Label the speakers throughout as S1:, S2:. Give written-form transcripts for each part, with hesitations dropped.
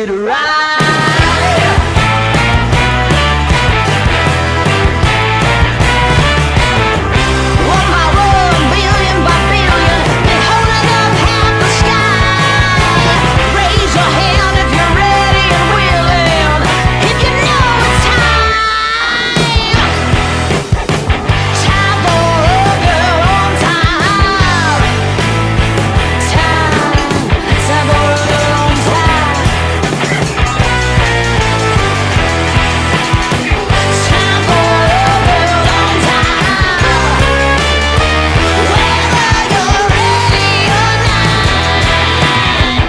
S1: it right. One by one, billion by billion, they're holding up half the sky. Raise your hand if you're ready and willing, if you know it's time. Time for a girl on time. Time for a girl on time. Time for a girl on time. Whether you're ready or not,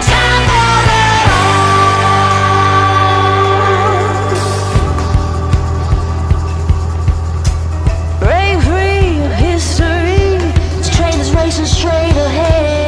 S1: time for it all. Break free of history, this train is racing straight ahead.